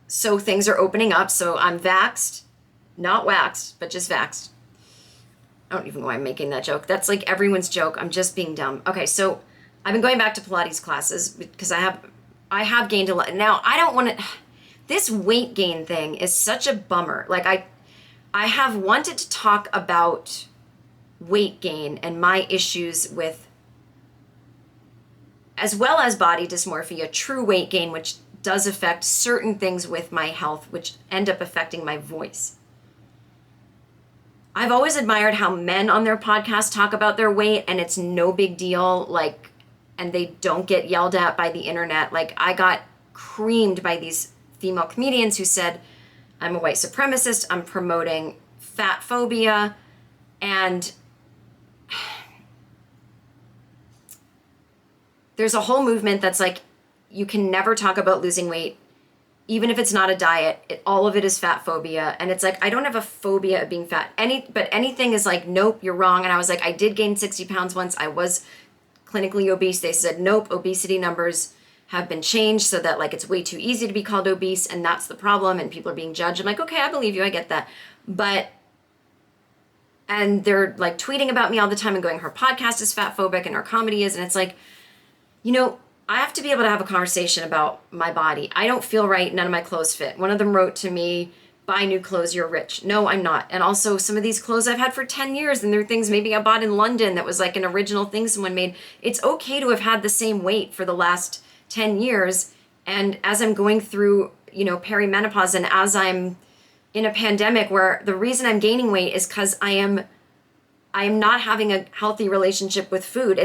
so things are opening up. So I'm vaxxed, not waxed, but just vaxxed. I don't even know why I'm making that joke. That's like everyone's joke. I'm just being dumb. Okay, so I've been going back to Pilates classes because I have gained a lot. Now I don't want to. This weight gain thing is such a bummer. Like I have wanted to talk about weight gain and my issues with, as well as body dysmorphia, true weight gain, which does affect certain things with my health, which end up affecting my voice. I've always admired how men on their podcast talk about their weight and it's no big deal, like, and they don't get yelled at by the internet. Like, I got creamed by these female comedians who said, I'm a white supremacist, I'm promoting fat phobia, and there's a whole movement that's like, you can never talk about losing weight, even if it's not a diet. All of it is fat phobia. And it's like, I don't have a phobia of being fat. But anything is like, nope, you're wrong. And I was like, I did gain 60 pounds once. I was clinically obese. They said, nope, obesity numbers have been changed so that like it's way too easy to be called obese. And that's the problem. And people are being judged. I'm like, okay, I believe you. I get that. And they're like tweeting about me all the time and going, her podcast is fat phobic and her comedy is. And it's like, I have to be able to have a conversation about my body. I don't feel right. None of my clothes fit. One of them wrote to me, buy new clothes, you're rich. No, I'm not. And also some of these clothes I've had for 10 years and they're things maybe I bought in London that was like an original thing someone made. It's okay to have had the same weight for the last 10 years. And as I'm going through, perimenopause and as I'm in a pandemic where the reason I'm gaining weight is because I am not having a healthy relationship with food.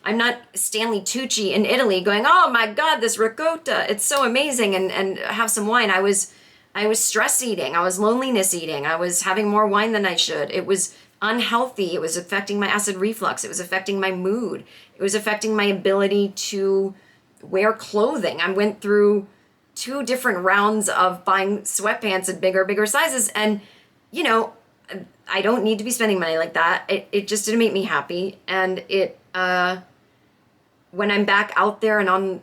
I'm not Stanley Tucci in Italy going, oh my God, this ricotta, it's so amazing, and have some wine. I was stress eating. I was loneliness eating. I was having more wine than I should. It was unhealthy. It was affecting my acid reflux. It was affecting my mood. It was affecting my ability to wear clothing. I went through 2 different rounds of buying sweatpants in bigger sizes. And, I don't need to be spending money like that. It just didn't make me happy. And when I'm back out there and on,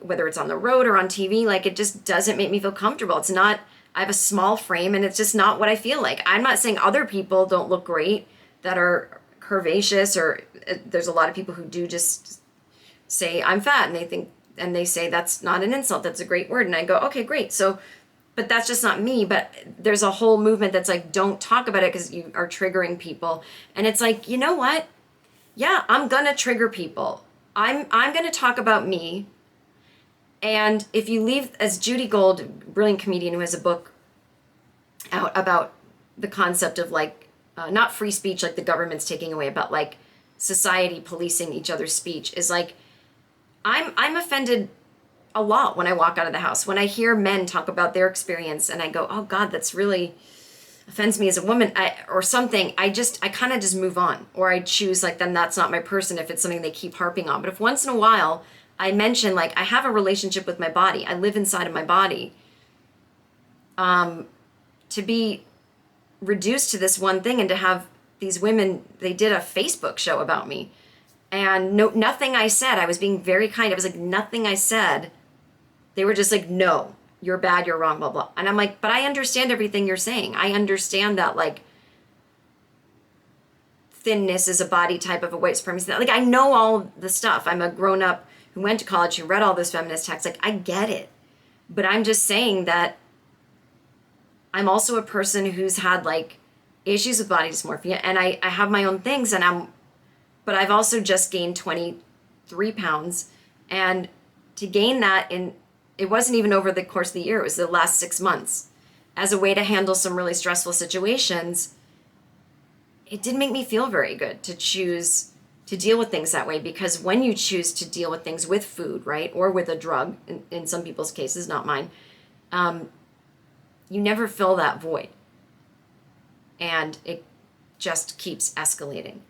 whether it's on the road or on TV, like it just doesn't make me feel comfortable. It's not, I have a small frame and it's just not what I feel like. I'm not saying other people don't look great that are curvaceous, or there's a lot of people who do just say I'm fat and they say that's not an insult, that's a great word. And I go, okay, great. So, but that's just not me. But there's a whole movement that's like, don't talk about it because you are triggering people. And it's like, you know what? Yeah, I'm gonna trigger people. I'm gonna talk about me. And if you leave, as Judy Gold, brilliant comedian who has a book out about the concept of like, not free speech like the government's taking away, but like society policing each other's speech, is like, I'm offended a lot when I walk out of the house. When I hear men talk about their experience and I go, oh God, that's really offends me as a woman, or something, I kind of just move on, or I choose like, then that's not my person if it's something they keep harping on. But if once in a while I mention like, I have a relationship with my body, I live inside of my body, to be reduced to this one thing and to have these women, they did a Facebook show about me and nothing I said, I was being very kind. I was like, nothing I said, they were just like, no, you're bad, you're wrong, blah, blah. And I'm like, but I understand everything you're saying. I understand that like thinness is a body type of a white supremacy. Like, I know all the stuff. I'm a grown up who went to college, who read all those feminist texts. Like, I get it. But I'm just saying that I'm also a person who's had like issues with body dysmorphia, and I have my own things, but I've also just gained 23 pounds. And to gain that it wasn't even over the course of the year, it was the last 6 months, as a way to handle some really stressful situations. It didn't make me feel very good to choose to deal with things that way, because when you choose to deal with things with food, right, or with a drug, in some people's cases, not mine, you never fill that void. And it just keeps escalating.